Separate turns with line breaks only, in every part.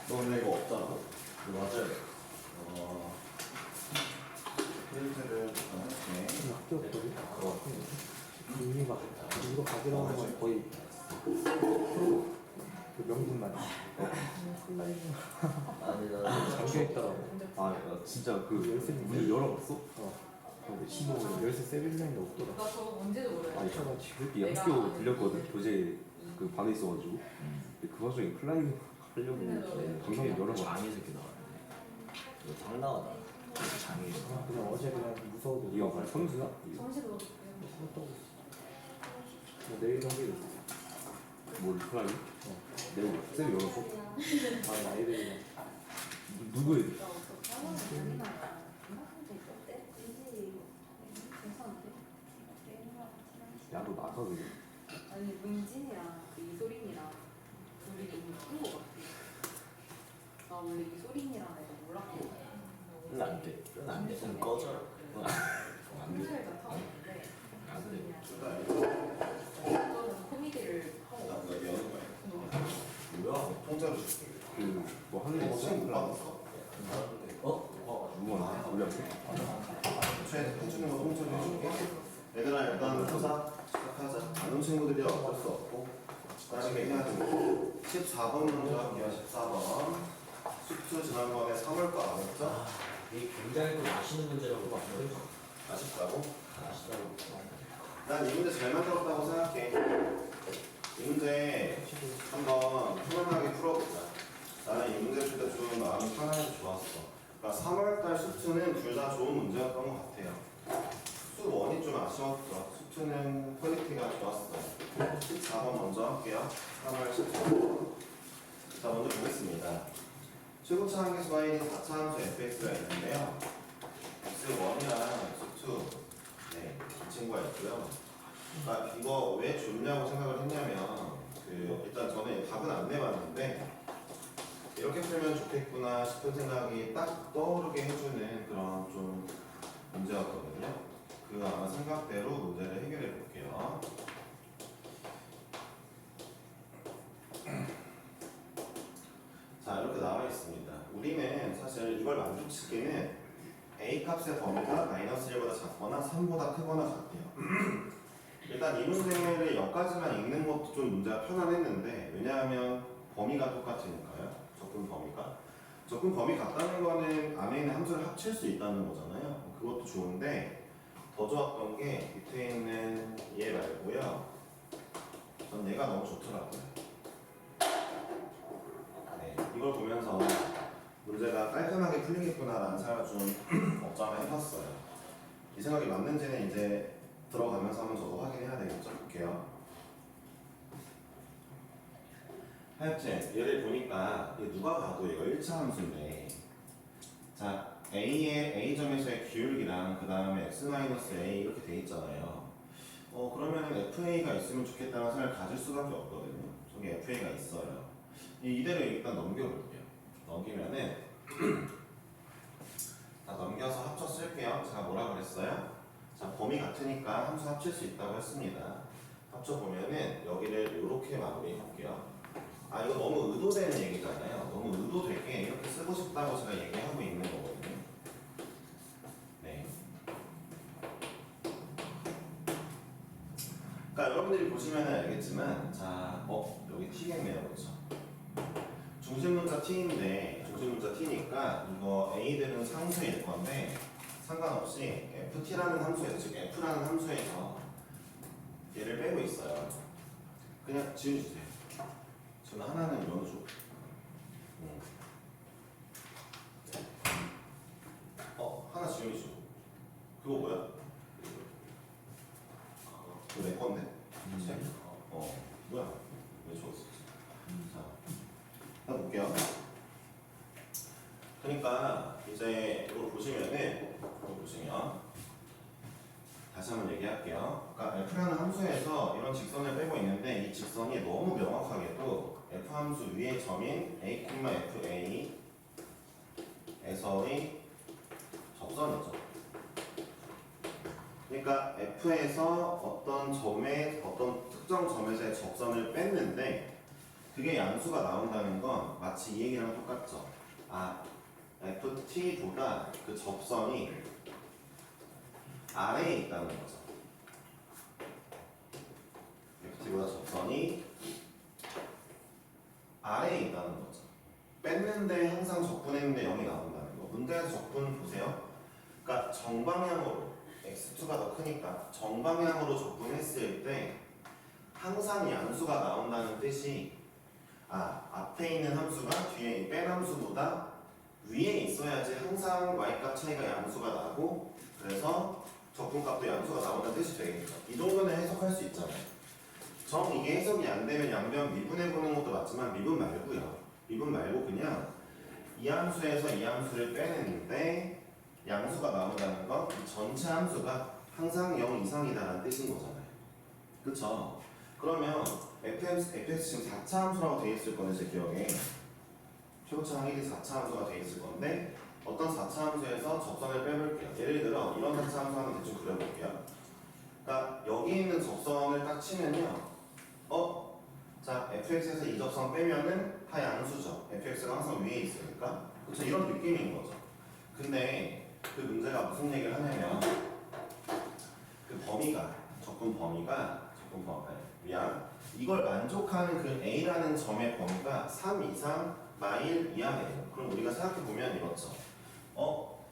너 근데 이거 없잖아. 이거 맞아야 돼. 프린트를 할게.
학교 거리? 이미 막 이거 가지러 오는 건 거의 그 명분만
아니 나
잠겨있더라고.
나 진짜 그
열쇠
문을 열어봤어?
근데 신호 열쇠 세빌라인이 없더라.
나 저거 뭔지도 몰라요.
아니 이렇게 학교 들렸거든. 교재 그 방에 있어가지고. 근데 그 와중에 클라이밍 하려고 방송에 열어봤어.
장애 새끼 나왔네. 이거 당당하다. 장애.
그냥 어제 그냥 무서워도
이거 뭐야? 선수야? 이거
정시도
내일 경기도 있어.
뭘 클라이밍? 내가 쌤이 열었어?
아 나이들이랑
누구 애들? 야너 나가 그냥.
아니 문진이랑 그 이소린이랑 둘이 너무 예쁜 거 같아. 나 원래 이소린이랑 내가 몰랐고.
응, 안 돼. 응, 안 돼. 응, 꺼져라. 응, 안 돼.
를 다 타고 있는데
안 돼.
저는 코미디를 하고
나 여는 거야.
뭐야?
통짜로 줄게. 그뭐 하는 거
못 받았어?
누구한테? 우리한테?
해주는 거 통째로 해줄게. 얘들아 일단 조사 시작하자. 아는 친구들이 어쩔 수 없고 나중에 해야 되고 14번 먼저 할게요. 14번 수트 지난번에 3월 거 안 했죠?
이게 굉장히 또 맛있는 문제라고 봤어요.
아쉽다고?
맛있다고.
난 이 문제 잘 만들었다고 생각해. 이 문제 한번 편안하게 풀어보자. 나는 이 문제 풀 때 좀 마음이 편안해서 좋았어. 그러니까 3월달 수트는 둘 다 좋은 문제였던 것 같아요. 수트 1이 좀 아쉬웠죠. 수트는 퀄리티가 좋았어요. 14번 먼저 할게요. 3월 14번. 자, 먼저 보겠습니다. 최고차 함수 y는 4차 함수 fx가 있는데요. x1이랑 x2 이 친구가 있고요. 그러니까 이거 왜 좋냐고 생각을 했냐면 일단 저는 답은 안 내봤는데 이렇게 풀면 좋겠구나 싶은 생각이 딱 떠오르게 해주는 그런 좀 문제였거든요. 그 아마 생각대로 문제를 해결해 볼게요. 자, 이렇게 나와 있습니다. 우리는 사실 이걸 만족시키는 A 값의 범위가 마이너스 1보다 작거나 3보다 크거나 같아요. 일단 이 문제를 여기까지만 읽는 것도 좀 문제가 편안했는데 왜냐하면 범위가 똑같으니까요. 접근 범위 같다는 거는 안에 있는 함수를 합칠 수 있다는 거잖아요. 그것도 좋은데 더 좋았던 게 밑에 있는 얘 말고요. 전 얘가 너무 좋더라고요. 이걸 보면서 문제가 깔끔하게 풀리겠구나라는 생각을 좀 없잖아 해봤어요. 이 생각이 맞는지는 이제 들어가면서 한번 저도 확인해야 되겠죠? 볼게요. 하여튼 얘를 보니까 누가 봐도 이거 1차 함수인데 자 A의 A점에서의 기울기랑 그 다음에 x-a 이렇게 돼 있잖아요. 그러면은 FA가 있으면 좋겠다는 생각을 가질 수밖에 없거든요. 저기 FA가 있어요. 이대로 일단 넘겨볼게요. 넘기면은 자 넘겨서 합쳐 쓸게요. 제가 뭐라 그랬어요? 자 범위 같으니까 함수 합칠 수 있다고 했습니다. 합쳐보면은 여기를 이렇게 마무리해볼게요. 이거 너무 의도되는 얘기잖아요. 너무 의도되게 이렇게 쓰고 싶다고 제가 얘기하고 있는 거거든요. 네. 그러니까 여러분들이 보시면 알겠지만 자, 여기 t겠네요. 그렇죠? 중심문자 t인데 중심문자 t니까 이거 a들은 상수일 건데 상관없이 ft라는 함수에서 즉 f라는 함수에서 얘를 빼고 있어요. 그냥 지워주세요. 저는 하나는 이런 쪽. 하나 지우시고. 그거 뭐야? 그거 내 건데? 그치? 뭐야? 왜 지웠어? 자, 한번 볼게요. 그러니까 이제 이걸 보시면은, 다시 한번 얘기할게요. 그러니까 f라는 함수에서 이런 직선을 빼고 있는데 이 직선이 너무 명확하게도 f 함수 위의 점인 a, fa에서의 접선이죠. 그러니까 f에서 어떤 특정 점에서의 접선을 뺐는데 그게 양수가 나온다는 건 마치 이 얘기랑 똑같죠. 아, ft보다 그 접선이 아래에 있다는 거죠. ft보다 접선이 아래에 있다는 거죠. 뺐는데 항상 적분했는데 0이 나온다는 거. 문제에서 적분 보세요. 그러니까 정방향으로 x2가 더 크니까 정방향으로 적분했을 때 항상 양수가 나온다는 뜻이 앞에 있는 함수가 뒤에 이 뺀 함수보다 위에 있어야지 항상 y값 차이가 양수가 나고 그래서 적분값도 양수가 나온다는 뜻이 되겠죠. 이 정도는 해석할 수 있잖아요. 이게 해석이 안 되면 양변 미분해보는 것도 맞지만 미분 말고요. 미분 말고 그냥 이 함수에서 이 함수를 빼냈는데 양수가 나온다는 건 전체 함수가 항상 0 이상이다라는 뜻인 거잖아요. 그쵸? 그러면 fx 지금 4차 함수라고 되어 있을 건데 제 기억에 최고차항 1이 4차 함수가 되어 있을 건데 어떤 4차 함수에서 접선을 빼볼게요. 예를 들어 이런 4차 함수 하나 대충 그려볼게요. 그러니까 여기 있는 접선을 딱 치면요. 자 fx에서 이 접선 빼면은 다 양수죠. fx가 항상 위에 있으니까. 그쵸? 이런 느낌인 거죠. 근데 그 문제가 무슨 얘기를 하냐면 그 범위가 이걸 만족하는 그 a라는 점의 범위가 3 이상 마일 이하네요. 그럼 우리가 생각해보면 이렇죠.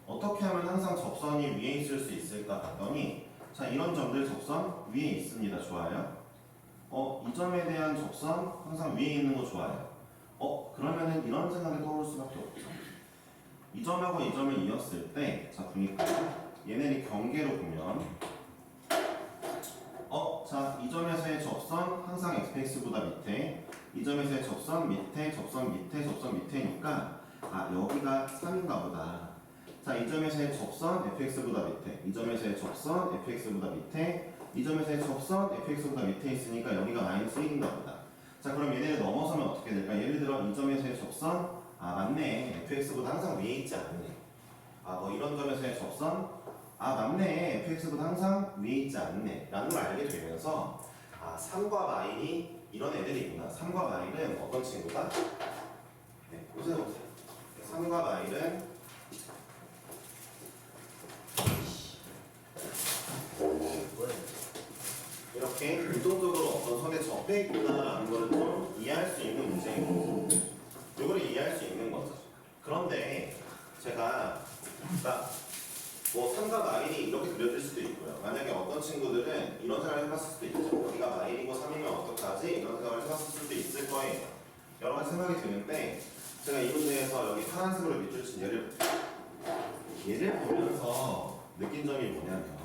어떻게 하면 항상 접선이 위에 있을 수 있을까 봤더니 자 이런 점들 접선 위에 있습니다. 좋아요. 이 점에 대한 접선 항상 위에 있는 거 좋아요. 그러면은 이런 생각이 떠오를 수밖에 없죠. 이 점하고 이 점을 이었을 때, 자 보니까 얘네를 경계로 보면, 자 이 점에서의 접선 항상 fx보다 밑에, 이 점에서의 접선 밑에, 접선 밑에, 접선 밑에니까 여기가 3인가 보다. 자 이 점에서의 접선 fx보다 밑에, 이 점에서의 접선 fx보다 밑에, 이 점에서의 접선 fx보다 밑에 있으니까 여기가 마이너스 1인가 보다. 자 그럼 얘네를 넘어서면 어떻게 될까? 예를 들어 이 점에서의 접선 맞네. fx보다 항상 위에 있지 않네. 뭐 이런 점에서의 접선 맞네. fx보다 항상 위에 있지 않네. 라는 걸 알게 되면서 3과 마일이 이런 애들이구나. 3과 마일은 어떤 친구다? 네, 보세요. 3과 마일은 이렇게 공통적으로 어떤 선에 접해 있구나라는 걸 좀 이해할 수 있는 문제인 거죠. 이거를 이해할 수 있는 거죠. 그런데 제가 뭐 3과 마일이 이렇게 그려질 수도 있고요. 만약에 어떤 친구들은 이런 생각을 해봤을 수도 있죠. 여기가 마일이고 3이면 어떡하지? 이런 생각을 해봤을 수도 있을 거예요. 여러 가지 생각이 드는데 제가 이 문제에서 여기 파란색으로 밑줄 친 얘를 보면서 느낀 점이 뭐냐면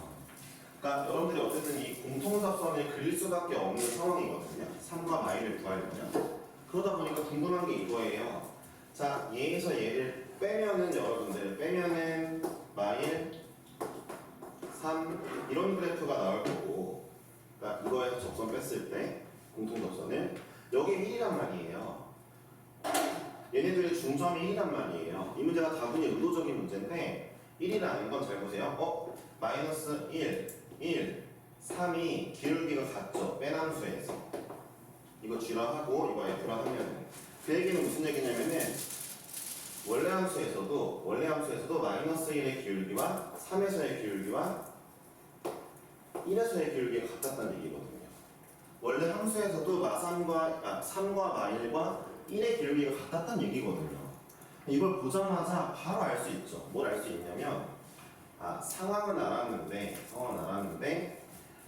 그러니까 여러분들이 어쨌든 이 공통접선을 그릴 수밖에 없는 상황이거든요. 3과 마일을 구하려면. 그러다 보니까 궁금한 게 이거예요. 자, 얘에서 얘를 빼면은 여러분들 빼면은 마일 3 이런 그래프가 나올 거고 그러니까 이거에서 접선 뺐을 때 공통접선을 여기 1이란 말이에요. 얘네들의 중점이 1이란 말이에요. 이 문제가 다분히 의도적인 문제인데 1이라는 건 잘 보세요. 마이너스 1, 3이 기울기가 같죠. 뺀 함수에서. 이거 G라 하고 이거 F라 하면 그 얘기는 무슨 얘기냐면은 원래 함수에서도 마이너스 1의 기울기와 3에서의 기울기와 1에서의 기울기가 같았다는 얘기거든요. 원래 함수에서도 3과 마일과 1의 기울기가 같았다는 얘기거든요. 이걸 보자마자 바로 알 수 있죠. 뭘 알 수 있냐면 상황은 알았는데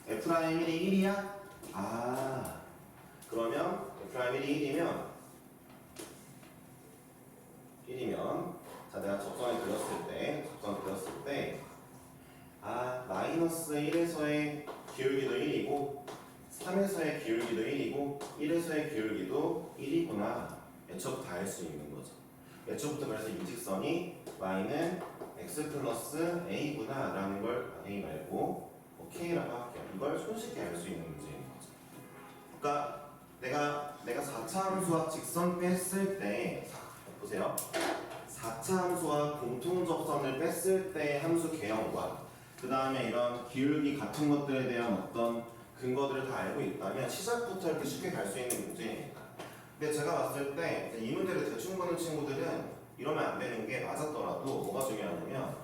F'1이 1이야? 그러면 F'1이 1이면 자 내가 접선을 그렸을 때 마이너스 1에서의 기울기도 1이고 3에서의 기울기도 1이고 1에서의 기울기도 1이구나. 애초부터 알 수 있는 거죠. 애초부터 그래서 이 직선이 y는 x 플러스 a구나 라는 걸 a 말고 k라고 할게요. 이걸 손쉽게 알 수 있는 문제인 거죠. 그러니까 내가 4차 함수와 직선 뺐을 때 보세요. 4차 함수와 공통접선을 뺐을 때 함수 개형과 그 다음에 이런 기울기 같은 것들에 대한 어떤 근거들을 다 알고 있다면 시작부터 이렇게 쉽게 갈 수 있는 문제입니다. 근데 제가 봤을 때 이 문제를 대충 보는 친구들은 이러면 안 되는 게 맞았더라도 뭐가 중요하냐면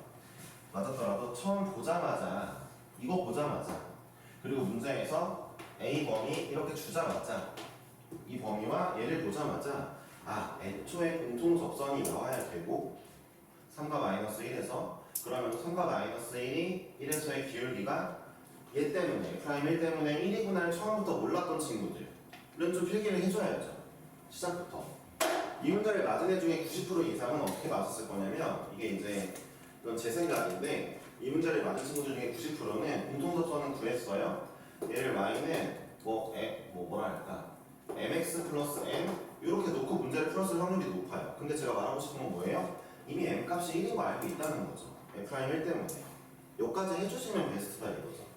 맞았더라도 처음 보자마자 이거 보자마자 그리고 문제에서 A 범위 이렇게 주자마자 이 범위와 얘를 보자마자 애초에 공통 접선이 나와야 되고 3과 마이너스 1에서 그러면 3과 마이너스 1이 1에서의 기울기가 얘 때문에 프라임 1 때문에 1이구나를 처음부터 몰랐던 친구들은 좀 필기를 해줘야죠. 시작부터. 이 문제를 맞은 애 중에 90% 이상은 어떻게 맞았을 거냐면 이게 이제 이건 제 생각인데 이 문제를 맞은 친구들 중에 90%는 공통접선은 구했어요. 얘를 y는 뭐랄까 mx 플러스 m 이렇게 놓고 문제를 풀었을 확률이 높아요. 근데 제가 말하고 싶은 건 뭐예요? 이미 m 값이 1인 거 알고 있다는 거죠. f' 1 때문에. 여기까지 해주시면 베스트다 이거죠.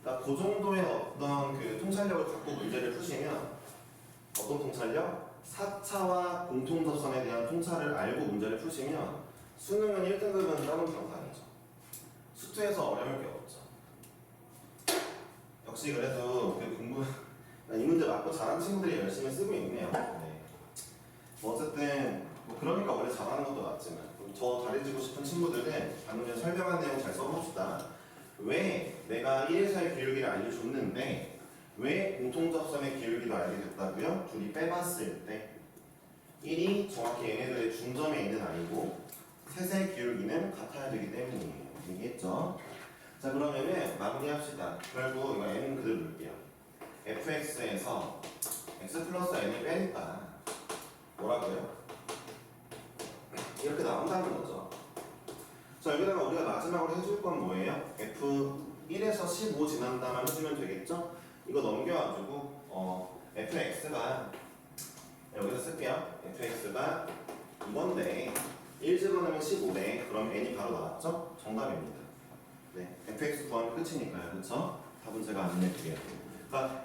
그러니까 그 정도의 어떤 그 통찰력을 갖고 문제를 푸시면 어떤 통찰력? 4차와 공통접선에 대한 통찰을 알고 문제를 푸시면 수능은 1등급은 따로 정상이죠. 수투에서 어려울 게 없죠. 역시 그래도 그 이 문제 맞고 잘하는 친구들이 열심히 쓰고 있네요. 네. 뭐 어쨌든 뭐 그러니까 원래 잘하는 것도 맞지만 더 잘해지고 싶은 친구들은 방금 전에 설명한 내용 잘 써봅시다. 왜 내가 1에서의 기울기를 알려줬는데 왜 공통접선의 기울기도 알게 됐다고요? 둘이 빼봤을 때 1이 정확히 얘네들의 중점에 있는 아이고 셋의 기울기는 같아야 되기 때문이에요. 얘기했죠? 자 그러면은 마무리합시다. 결국 이거 n은 그대로 놓을게요. fx에서 x 플러스 n을 빼니까 뭐라고요? 이렇게 나온다는 거죠. 자 여기다가 우리가 마지막으로 해줄 건 뭐예요? f1에서 15 지난다만 해주면 되겠죠? 이거 넘겨가지고 fx가 여기서 쓸게요. fx가 이건데 1 집어넣으면 15네. 그럼 n이 바로 나왔죠? 정답입니다. 네, fx 구하면 끝이니까요. 그렇죠? 답은 제가 안 낼게요. 그러니까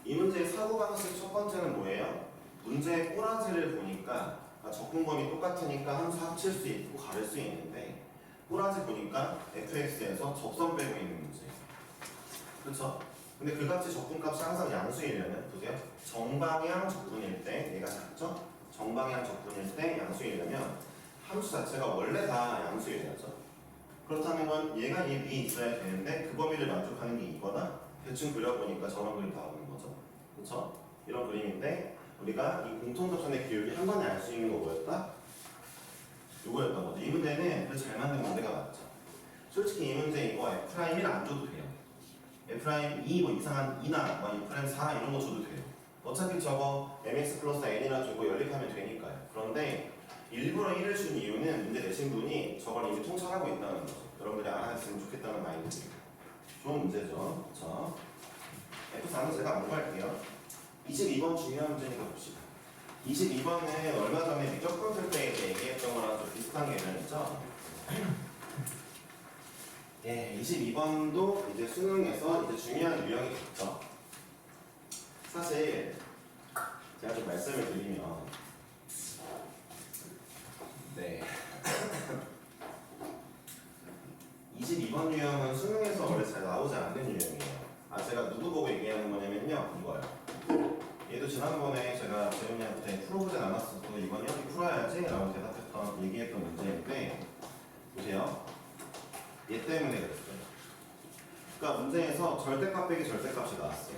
이 문제의 사고방식 첫 번째는 뭐예요? 문제의 꼬라지를 보니까 접근범위 똑같으니까 함수 합칠 수 있고 가를 수 있는데 꼬라지 보니까 fx에서 접선 빼고 있는 문제예요. 그렇죠? 근데 그 값이 적분값이 항상 양수이려면 보세요. 정방향 적분일 때 얘가 작죠? 정방향 적분일 때 양수이려면 함수 자체가 원래 다 양수이려죠. 그렇다는 건 얘가 얘 위에 있어야 되는데 그 범위를 만족하는 게 이거다. 대충 그려보니까 저런 그림 나오는 거죠. 그렇죠? 이런 그림인데 우리가 이 공통접선의 기울기 한 번에 알 수 있는 거 뭐였다? 이거였던 거죠. 이 문제는 그래서 잘 만든 문제가 맞죠. 솔직히 이 문제 이거 F'1 안 줘도 돼요. F'2 뭐 이상한 2나 뭐 F'4 이런 거 줘도 돼요. 어차피 저거 mx 플러스 n이라 주고 연립하면 되니까요. 그런데 일부러 1을 준 이유는 문제 내신 분이 저걸 이미 통찰하고 있다는 거죠. 여러분들이 알아냈으면 좋겠다는 마인드입니다. 좋은 문제죠. 그렇죠? F4는 제가 안 구할게요. 22번 중요한 문제니까 봅시다. 22번은 얼마 전에 미적분 쓸 때 얘기했던 거랑 좀 비슷한 개념이죠. 예, 22번도 이제 수능에서 이제 중요한 유형이 있죠. 사실 제가 좀 말씀을 드리면 네 22번 유형은 수능에서 원래 잘 나오지 않는 유형이에요. 제가 누구 보고 얘기하는 거냐면요 이거요. 얘도 지난번에 제가 재훈이한테 풀어보진 않았어도 이건 이렇게 풀어야지 라고 대답했던 얘기했던 문제인데 보세요. 얘 때문에 그랬어요. 그러니까 문제에서 절대값 빼기 절대값이 나왔어요.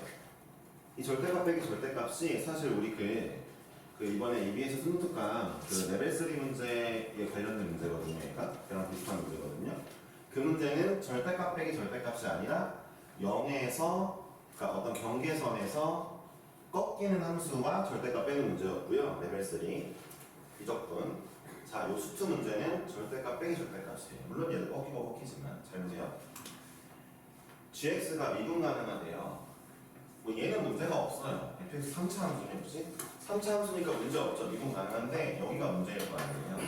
이 절대값 빼기 절대값이 사실 우리 그 이번에 EBS 수능특강 그 레벨 3 문제에 관련된 문제거든요. 얘가 걔랑 비슷한 문제거든요. 그 문제는 절대값 빼기 절대값이 아니라 0에서 그러니까 어떤 경계선에서 꺾이는 함수와 절대값 빼는 문제였고요. 레벨 3 비적분. 자, 요 수투 문제는 절대값 빼기 절대값이에요. 물론 얘도 꺾이고 꺾이지만 잘 보세요. gx가 미분 가능하대요. 뭐 얘는 문제가 없어요. fx 3차 함수네 혹시? 3차 함수니까 문제 없죠. 미분 가능한데 여기가 문제일 거 아니에요.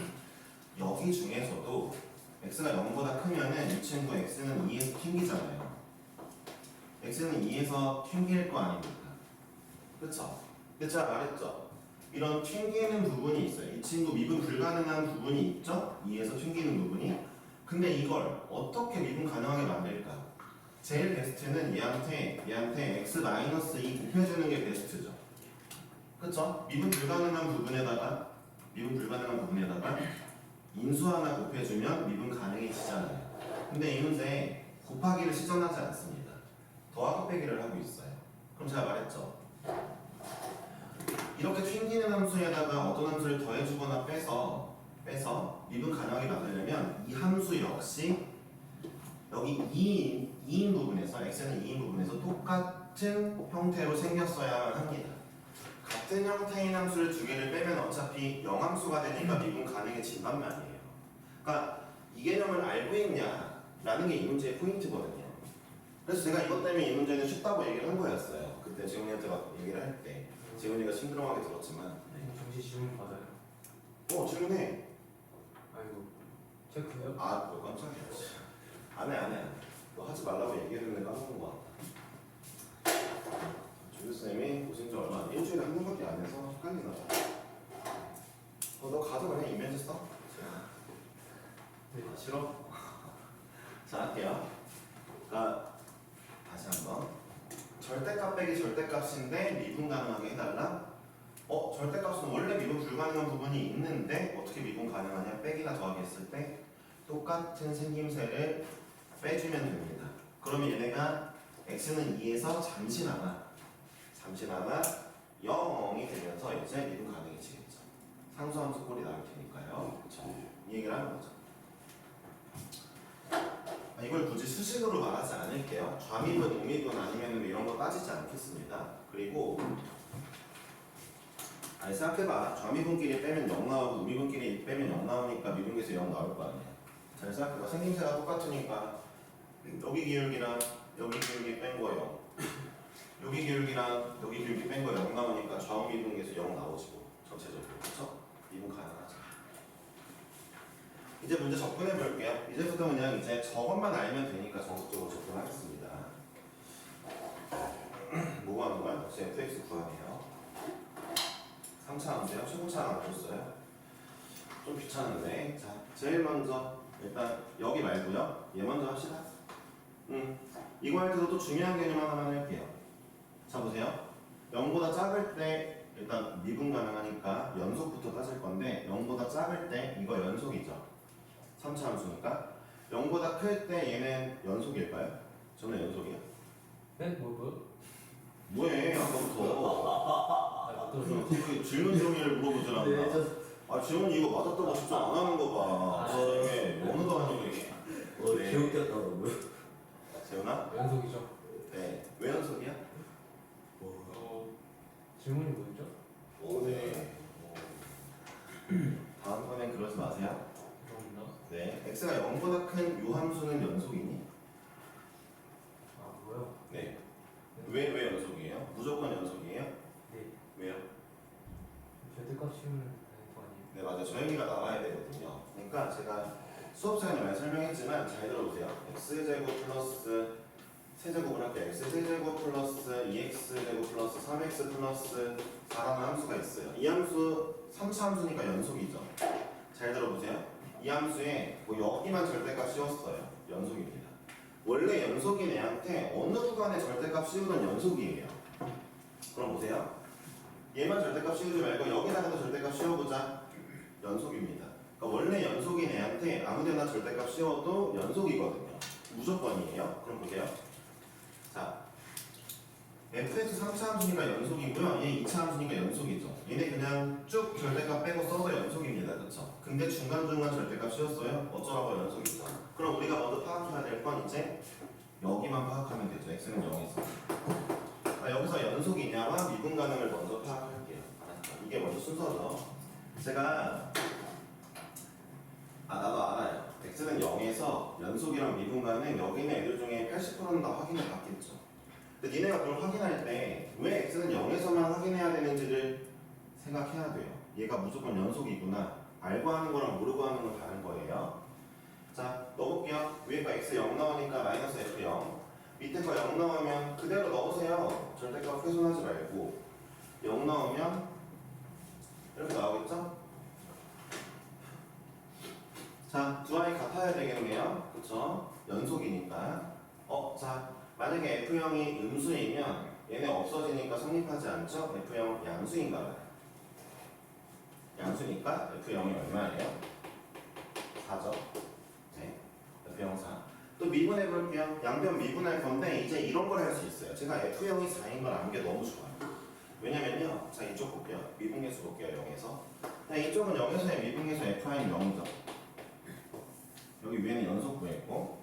여기 중에서도 x가 0보다 크면은 이 친구 x는 2에서 튕기잖아요. x는 2에서 튕길 거 아닙니까? 그쵸? 근데 제가 말했죠. 이런 튕기는 부분이 있어요. 이 친구 미분 불가능한 부분이 있죠? 2에서 튕기는 부분이. 근데 이걸 어떻게 미분 가능하게 만들까? 제일 베스트는 얘한테 x-2 곱해주는 게 베스트죠. 그쵸? 미분 불가능한 부분에다가 인수 하나 곱해주면 미분 가능해지잖아요. 근데 이 문제 곱하기를 시전하지 않습니다. 더하기 빼기를 하고 있어요. 그럼 제가 말했죠. 이렇게 튕기는 함수에다가 어떤 함수를 더해주거나 빼서 미분 가능하게 만들려면 이 함수 역시 여기 2인 부분에서 x는 2인 부분에서 똑같은 형태로 생겼어야만 합니다. 같은 형태인 함수를 두 개를 빼면 어차피 영함수가 되니까 미분 가능해진단 말이에요. 그러니까 이 개념을 알고 있냐라는 게 이 문제의 포인트거든요. 그래서 제가 이것 때문에 이 문제는 쉽다고 얘기를 한 거였어요. 그때 지훈이한테 막 얘기를 할 때 지훈이가 심드렁하게 들었지만
정시 질문 받아요.
질문해.
아이고 체크해요?
너 깜짝이야. 안해. 너 하지 말라고 얘기했는데 까먹은 거 같다. 조교쌤이 오신 지 얼마 안 돼. 일주일에 한 번밖에 안 해서 헷갈리나 봐. 너 가서 그냥 이면지 써?
네.
싫어? 자, 할게요. 그러니까 다시 한번 절대값 빼기 절대값인데 미분 가능하게 해달라? 절대값은 원래 미분 불가능한 부분이 있는데 어떻게 미분 가능하냐? 빼기나 더하기 했을 때 똑같은 생김새를 빼주면 됩니다. 그러면 얘네가 x는 2에서 잠시나마 0이 되면서 이제 미분 가능해지겠죠. 상수함수 꼴이 나올 테니까요. 그렇죠? 이 얘기를 하는 거죠. 이걸 굳이 수식으로 말하지 않을게요. 좌미분, 우미분 아니면 이런 거 따지지 않겠습니다. 그리고 생각해봐. 좌미분끼리 빼면 0 나오고 우미분끼리 빼면 0 나오니까 미분계에서 0 나올 거 아니야. 잘 생각해봐. 생김새가 똑같으니까 여기 기울기랑 여기 기울기 뺀 거 0, 여기 기울기랑 여기 기울기 뺀 거 0 나오니까 좌우 미분계에서 0 나오지고 전체적으로. 그렇죠? 미분 가능하죠. 이제 문제 접근해 볼게요. 이제부터 그냥 이제 저것만 알면 되니까 전국적으로 접근하겠습니다. 뭐 하는 거야? 역시 fx 구하네요. 3차 함수요? 최고차 안 줬어요? 좀 귀찮은데. 자, 제일 먼저 일단 여기 말고요. 얘 먼저 합시다. 이거 할 때도 또 중요한 개념 하나만 할게요. 자, 보세요. 0보다 작을 때 일단 미분 가능하니까 연속부터 따질 건데 0보다 작을 때 이거 연속이죠. 3차 함수니까 0보다 클 때 얘는 연속일까요? 저는 연속이요.
네? 뭐요?
뭐해 아까부터 그 질문 종이를 물어보질 않나. 질문 이거 맞았다고 진짜 안 하는 거 봐. 이게 어느도 아니고 이게. 네.
개웃겼더라고요.
재훈아?
연속이죠.
네. 왜 연속이야?
질문이 뭐였죠?
네. 다음번엔 그러지 마세요.
죄송합니다.
네. x가 0보다 큰 요 함수는 연속이니?
뭐요?
네. 왜 연속이에요? 무조건 연속이에요?
네.
왜요?
절대값 씌우면 되는 거 아니에요?
네, 맞아요. 저 얘기가 나와야 되거든요. 그러니까 제가 수업 시간에 많이 설명했지만 잘 들어보세요. x제곱 플러스 세제곱을 할게요. x제곱 플러스 2x제곱 플러스 3x 플러스 4라는 함수가 있어요. 이 함수 3차 함수니까 연속이죠. 잘 들어보세요. 이 함수에 여기만 절대값 씌웠어요. 연속입니다. 원래 연속인 애한테 어느 구간에 절대값 씌우던 연속이에요. 그럼 보세요. 얘만 절대값 씌우지 말고 여기다가도 절대값 씌워보자. 연속입니다. 그러니까 원래 연속인 애한테 아무데나 절대값 씌워도 연속이거든요. 무조건이에요. 그럼 보세요. 자, fx 3차 함수니까 연속이고요. 얘 2차 함수니까 연속이죠. 얘네 그냥 쭉 절대값 빼고 써도 연속입니다. 그렇죠? 근데 중간중간 절대값 씌웠어요. 어쩌라고 연속이죠. 그럼 우리가 먼저 파악해야 될 건 이제 여기만 파악하면 되죠. x는 0에서. 여기서 연속이냐와 미분 가능을 먼저 파악할게요. 알았죠? 이게 먼저 순서죠. 제가 나도 알아요. x는 0에서 연속이랑 미분 가능 여기 있는 애들 중에 80%는 다 확인을 받겠죠. 근데 니네가 그걸 확인할 때 왜 x는 0에서만 확인해야 되는지를 생각해야 돼요. 얘가 무조건 연속이구나. 알고 하는 거랑 모르고 하는 건 다른 거예요. 자, 넣어볼게요. 위에가 x 0 나오니까 마이너스 f 0. 밑에 거 0 나오면 그대로 넣으세요. 절대값 훼손하지 말고. 0 나오면 이렇게 나오겠죠? 자, 두 아이 같아야 되겠네요. 그쵸? 연속이니까. 자, 만약에 F0이 음수이면 얘네 없어지니까 성립하지 않죠? F0 양수인가 봐요. 양수니까 F0이 얼마예요? 4죠. 네. F0 4. 또 미분해 볼게요. 양변 미분할 건데 이제 이런 걸 할 수 있어요. 제가 F0이 4인 걸 아는 게 너무 좋아요. 왜냐면요. 자, 이쪽 볼게요. 미분계수 볼게요. 0에서. 자, 이쪽은 0에서의 미분계수 F'이 0이죠. 여기 위에는 연속 구했고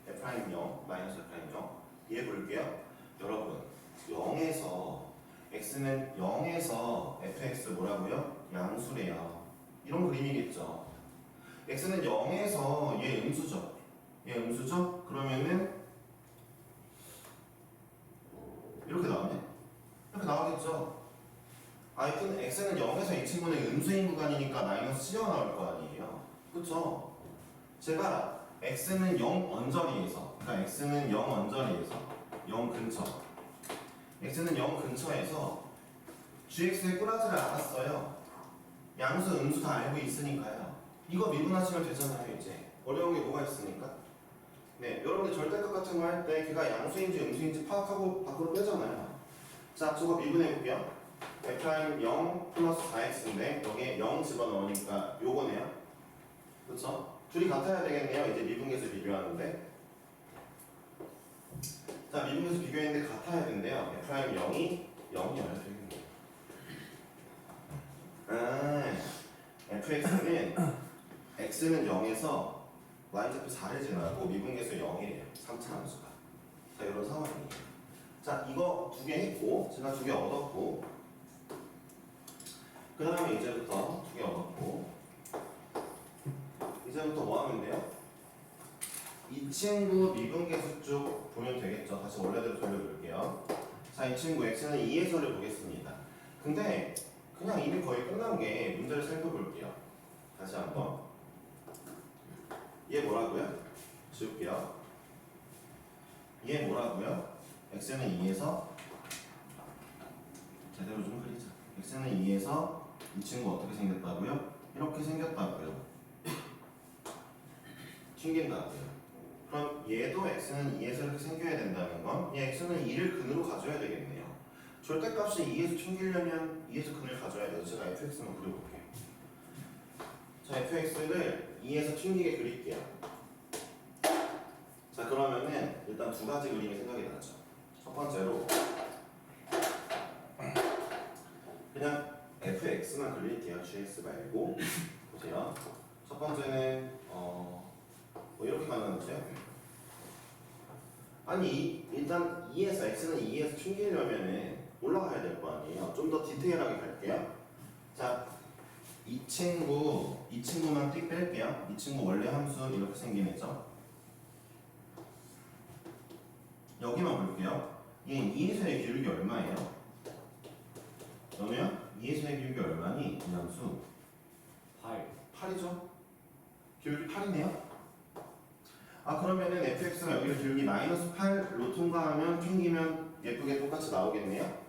F'이 0, 마이너스 F'이 0. 얘 볼게요. 여러분, 0에서 x는 0에서 fx 뭐라고요? 양수래요. 이런 그림이겠죠. x는 0에서 얘 음수죠. 얘 음수죠? 그러면은 이렇게 나오네. 이렇게 나오겠죠. F는 x는 0에서 이 친구는 음수인 구간이니까 마이너스 C가 나올 거 아니에요. 그쵸? 제가 x는 0 언저리에서, 그러니까 x는 0 언저리에서 0 근처, x는 0 근처에서 gx의 꾸라지를 알았어요. 양수, 음수 다 알고 있으니까요. 이거 미분하시면 되잖아요. 이제 어려운 게 뭐가 있습니까? 네, 여러분들 절대값 같은 거 할 때 걔가 양수인지 음수인지 파악하고 밖으로 빼잖아요. 자, 저거 미분해 볼게요. f'0 플러스 4x인데 여기에 0 집어넣으니까 요거네요. 그쵸? 둘이 같아야 되겠네요. 이제 미분계수 비교하는데. 자, 미분계수 비교했는데 같아야 된대요. f'0이 0이어야 되겠네요. fx는 x는 0에서 y좌표 4를 지나고 미분계수 0이래요. 3차 함수가. 자, 이런 상황이에요. 자, 이거 두 개 했고 제가 두 개 얻었고 그 다음에 이제부터 두 개 얻었고 이제부터 뭐 하면 돼요? 이 친구 미분계수 쪽 보면 되겠죠. 다시 원래대로 돌려볼게요. 자, 이 친구 x는 2에서를 보겠습니다. 근데 그냥 이미 거의 끝난 게 문제를 살펴볼게요. 다시 한번. 얘 뭐라고요? 지울게요. 얘 뭐라고요? x는 2에서 제대로 좀 그리자. x는 2에서 이 친구 어떻게 생겼다고요? 이렇게 생겼다고요. 튕긴다고요. 그럼 얘도 x는 2에서 이렇게 생겨야 된다는 건 얘 x는 2를 근으로 가져야 되겠네요. 절대값이 2에서 튕기려면 2에서 근을 가져야 돼서 제가 fx만 그려볼게요. 자, fx를 2에서 튕기게 그릴게요. 자, 그러면은 일단 두 가지 그림이 생각이 나죠. 첫 번째로 그냥 fx만 그릴게요. gx 말고. 보세요. 첫 번째는 뭐 이렇게 만나보세요. 아니 일단 2에서 x는 2에서 튕기려면은 올라가야 될 거 아니에요. 좀 더 디테일하게 갈게요. 자, 이 친구만 띡 뺄게요. 이 친구 원래 함수 이렇게 생긴 애죠. 여기만 볼게요. 얘 2에서의 기울기 얼마예요? 연우야? 2에서의 기울기 얼마니? 이 함수 8이죠? 기울기 8이네요? 아, 그러면은 fx가 여기를 기울기 마이너스 8로 통과하면 튕기면 예쁘게 똑같이 나오겠네요?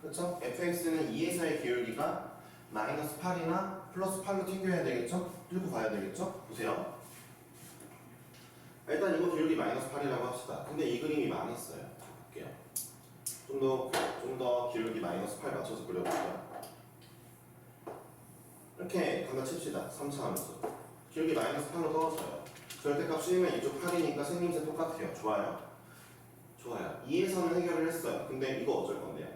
그쵸? fx는 2에서의 기울기가 마이너스 8이나 플러스 8로 튕겨야 되겠죠? 뚫고 가야 되겠죠? 보세요. 일단 이거 기울기 마이너스 8이라고 합시다. 근데 이 그림이 망했어요. 볼게요. 좀 더 기울기 마이너스 8 맞춰서 그려볼게요. 이렇게 갖다 칩시다. 3차 함수. 기울기 마이너스 8로 떨어져요. 절대값 씌우면 이쪽 8이니까 생김새 똑같아요. 좋아요? 좋아요. 2에서는 해결을 했어요. 근데 이거 어쩔 건데요?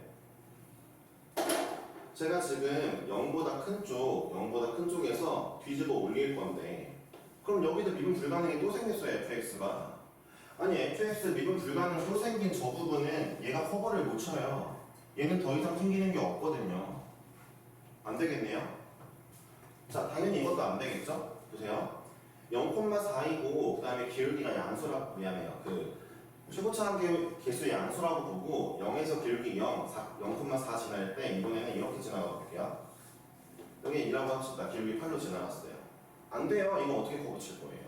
제가 지금 0보다 큰 쪽에서 뒤집어 올릴 건데 그럼 여기도 미분 불가능이 또 생겼어요. fx가. 아니 fx 미분 불가능 또 생긴 저 부분은 얘가 커버를 못 쳐요. 얘는 더 이상 튕기는 게 없거든요. 안 되겠네요. 자, 당연히 이것도 안 되겠죠? 보세요. 0,4이고 그 다음에 기울기가 양수라고 미안해요. 그 최고차항 개수 양수라고 보고 0에서 기울기 0,4 지날 때 이번에는 이렇게 지나가 볼게요. 여기 2라고 합시다. 기울기 8로 지나갔어요. 안 돼요. 이거 어떻게 커버 칠 거예요?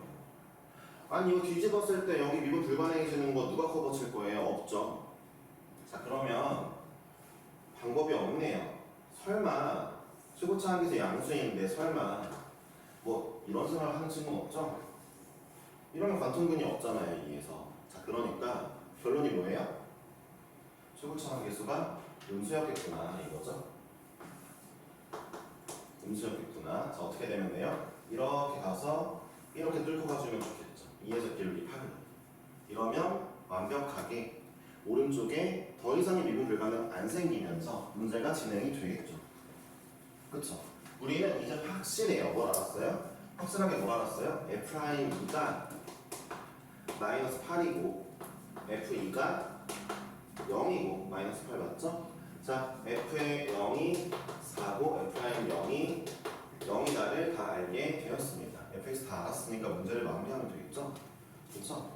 아니 이거 뒤집었을 때 여기 미분 불가능해지는 거 누가 커버 칠 거예요? 없죠. 자, 그러면 방법이 없네요. 설마 최고차항계수 양수인데 설마 뭐 이런 생각을 하는 친구는 없죠? 이러면 관통근이 없잖아요. 2에서. 자, 그러니까 결론이 뭐예요? 최고차항 계수가 음수였겠구나 이거죠. 음수였겠구나. 자 어떻게 되면 돼요? 이렇게 가서 이렇게 뚫고 가주면 좋겠죠. 2에서 기울기 8. 이러면 완벽하게 오른쪽에 더 이상의 미분 불가능 안 생기면서 문제가 진행이 되겠죠. 그쵸? 우리는 이제 확실해요. 뭘 알았어요? 확실하게 뭘 알았어요? F'E가 마이너스 8이고 F2가 0이고 마이너스 8 맞죠? 자, F의 0이 4고 F'I 0이 0이다를 다 알게 되었습니다. fx 다 알았으니까 문제를 마무리하면 되겠죠? 그렇죠?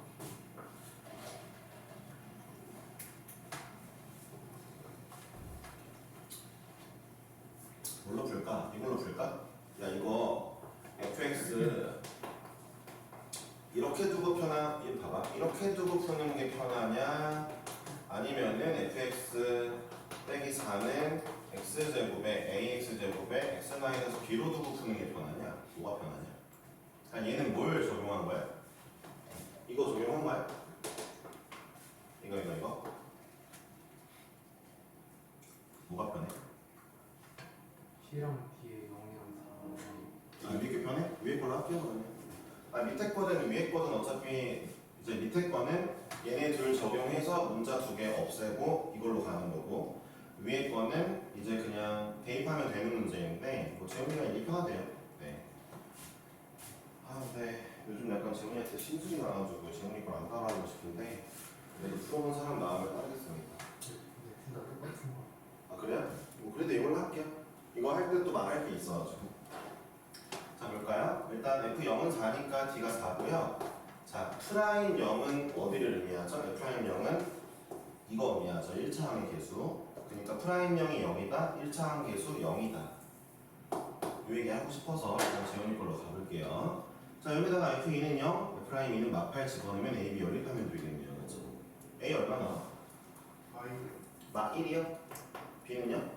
뭘로 풀까? 이걸로 풀까? 야 이거 fx 이렇게 두고 편한 이 봐봐 이렇게 두고 푸는 게 편하냐 아니면은 fx 빼기 4는 x제곱에 ax제곱에 x-b로 두고 푸는 게 편하냐? 뭐가 편하냐? 아, 얘는 뭘 적용한 거야? 이거 적용한 거야? 이거 뭐가 편해?
C랑 D에 0이랑 4.
아 이렇게 편해? 위에 걸로 할게요 그러면. 아 밑에 거는 위에 거는 어차피 이제 밑에 거는 얘네 둘 적용해서 문자 2개 없애고 이걸로 가는 거고 위에 거는 이제 그냥 대입하면 되는 문제인데 뭐 재훈이가 이게 편하대요. 네. 아 근데 요즘 약간 재훈이한테 심술이 나가지고 재훈이 걸 안 따라하고 싶은데 그래도 풀어본 사람 마음을 따르겠습니다.
근데 둘 다 똑같은 거.
아 그래요? 뭐 그래도 이걸로 할게요. 이거 할 때 또 말할 게 있어가지고. 자 볼까요? 일단 F0은 4니까 D가 4고요. 자 프라임 0은 어디를 의미하죠? F'I 0은 이거 의미하죠. 1차항의 개수. 그러니까 프라임 0이 0이다. 1차항 개수 0이다. 이 얘기 하고 싶어서 일단 재훈이 걸로 가볼게요. 자 여기다가 F2는 0, F'I는 막8 집어넣으면 A, B 연립하면 되겠네요. 그렇죠? A 얼마나? 막 1이요? B는요?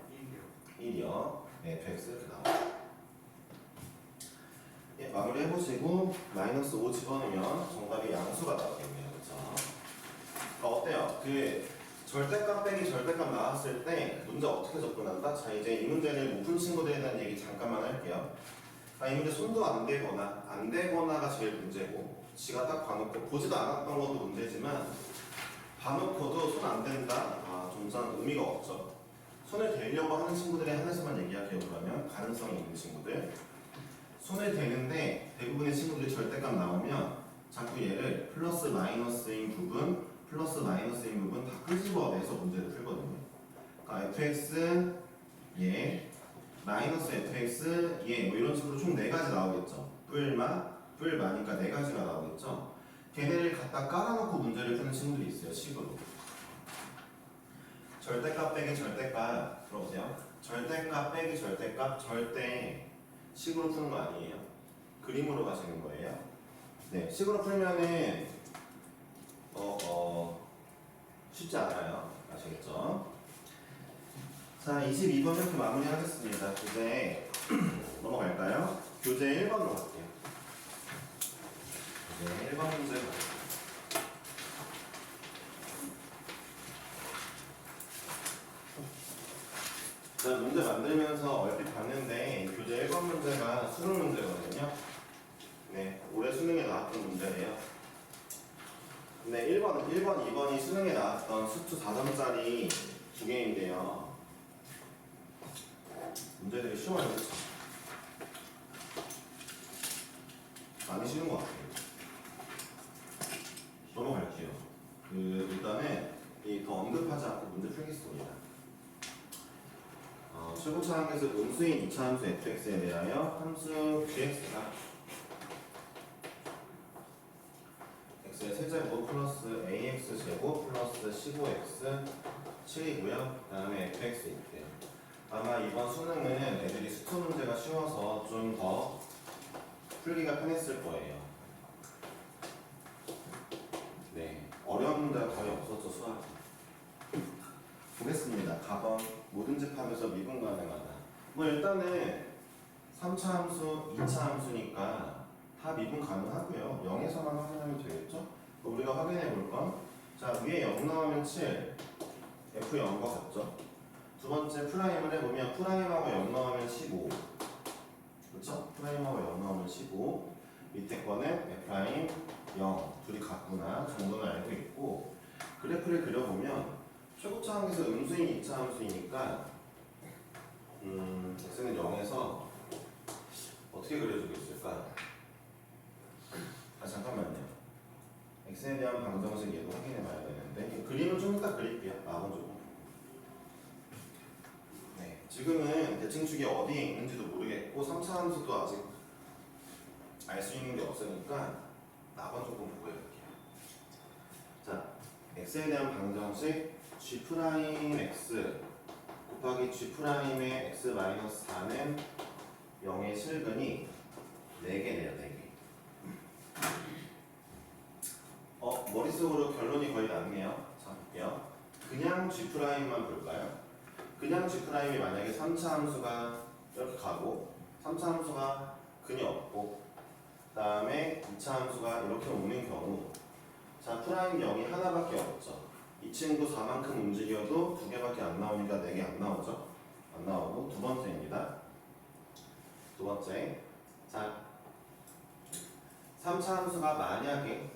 1이요. 네, fx 이렇게 나와요. 예, 마무리 해보시고 마이너스 5 집어넣으면 정답이 양수가 나오겠네요. 그렇죠? 어때요? 그 절대값 빼기 절대값 나왔을 때 문제 어떻게 접근한다? 자 이제 이 문제를 못 푼 친구들에 대한 얘기 잠깐만 할게요. 아, 이 문제 손도 안 되거나가 제일 문제고 지가 딱 봐놓고 보지도 않았던 것도 문제지만 봐놓고도 손 안 된다? 아, 좀 의미가 없죠. 손을 대려고 하는 친구들에 한해서만 얘기할게요. 그러면 가능성이 있는 친구들 손을 대는데 대부분의 친구들이 절대값 나오면 자꾸 얘를 플러스 마이너스인 부분 플러스 마이너스인 부분 다 끄집어내서 문제를 풀거든요. 그러니까 fx 예 마이너스 fx 예뭐 이런 식으로 총 4가지 나오겠죠. 뿔마니까 4가지가 나오겠죠. 걔네를 갖다 깔아놓고 문제를 푸는 친구들이 있어요. 식으로. 절대값 빼기 절대값 들어보세요. 절대값 빼기 절대값 절대 식으로 푸는 거 아니에요. 그림으로 가시는 거예요. 네, 식으로 풀면은 쉽지 않아요. 아시겠죠? 자, 22번 이렇게 마무리하겠습니다. 교재 넘어갈까요? 교재 1번으로 갈게요. 교재 1번 문제 갈게요. 자, 문제 만들면서 얼핏 봤는데 교재 1번 문제가 수능 문제거든요. 네, 올해 수능에 나왔던 문제예요. 근데 1번, 2번이 수능에 나왔던 수투 4점짜리 두 개인데요. 문제들이 쉬워요, 그렇죠? 많이 쉬운 것 같아요. 넘어갈게요. 일단은 더 언급하지 않고 문제 풀겠습니다. 최고차항에서 음수인 2차 함수 fx에 대하여 함수 gx가 x의 세제곱 플러스 ax 제곱 플러스 15x 7이고요. 그 다음에 fx 있대요. 아마 이번 수능은 애들이 수투 문제가 쉬워서 좀 더 풀기가 편했을 거예요. 네, 어려운 문제가 거의 없었죠, 수학. 보겠습니다. 가번 모든 집 합에서 미분 가능하다. 뭐 일단은 3차 함수, 2차 함수니까 다 미분 가능하고요. 0에서만 확인하면 되겠죠? 우리가 확인해 볼 건, 자 위에 0 나오면 7, F 0과 같죠? 두 번째 프라임을 해보면 프라임하고 0 넣으면 15 그렇죠? 프라임하고 0 넣으면 15 밑에 거는 F' 0 둘이 같구나 정도는 알고 있고 그래프를 그려보면 최고차 함수에서 음수인 2차 함수이니까 x는 0에서 어떻게 그려주고 있을까? 아 잠깐만요. x에 대한 방정식 얘도 확인해 봐야 되는데 그림을 좀 이따 그릴게요. 먼저 네, 지금은 대칭축이 어디에 있는지도 모르겠고 3차 함수도 아직 알 수 있는 게 없으니까 나번 조금 보고 해볼게요. 자, x에 대한 방정식 g'x 곱하기 g'의 x-4는 0의 실근이 4개네요. 4개. 머릿속으로 결론이 거의 났네요. 자, 볼게요. 그냥 g'만 볼까요? 그냥 g'이 만약에 3차 함수가 이렇게 가고 3차 함수가 근이 없고 그 다음에 2차 함수가 이렇게 오는 경우 자, 프라임 0이 하나밖에 없죠. 이 친구 4만큼 움직여도 2개밖에 안 나오니까 4개 안 나오죠. 안 나오고 두 번째입니다. 두 번째 자 3차 함수가 만약에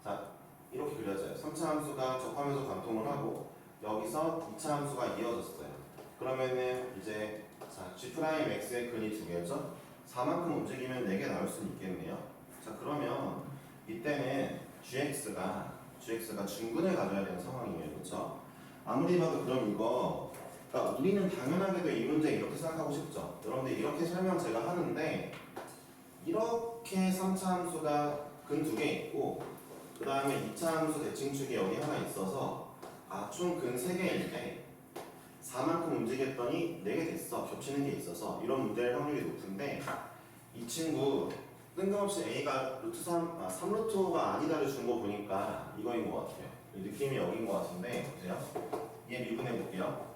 자 이렇게 그려져요. 3차 함수가 접하면서 관통을 하고 여기서 2차 함수가 이어졌어요. 그러면은 이제 자 g'x의 근이 2개죠. 4만큼 움직이면 4개 나올 수 있겠네요. 자 그러면 이때는 gx가 중근을 가져야 되는 상황이에요. 그렇죠? 아무리 봐도 그럼 이거 그러니까 우리는 당연하게도 이 문제 이렇게 생각하고 싶죠. 여러분들 이렇게 설명 제가 하는데 이렇게 3차 함수가 근 2개 있고 그 다음에 2차 함수 대칭축이 여기 하나 있어서 총 근 3개인데 4만큼 움직였더니 4개 됐어. 겹치는 게 있어서 이런 문제일 확률이 높은데 이 친구 뜬금없이 A가 루트 3루트가 아니다를 준 거 보니까 이거인 것 같아요. 느낌이 여긴 것 같은데 보세요. 얘 미분해 볼게요.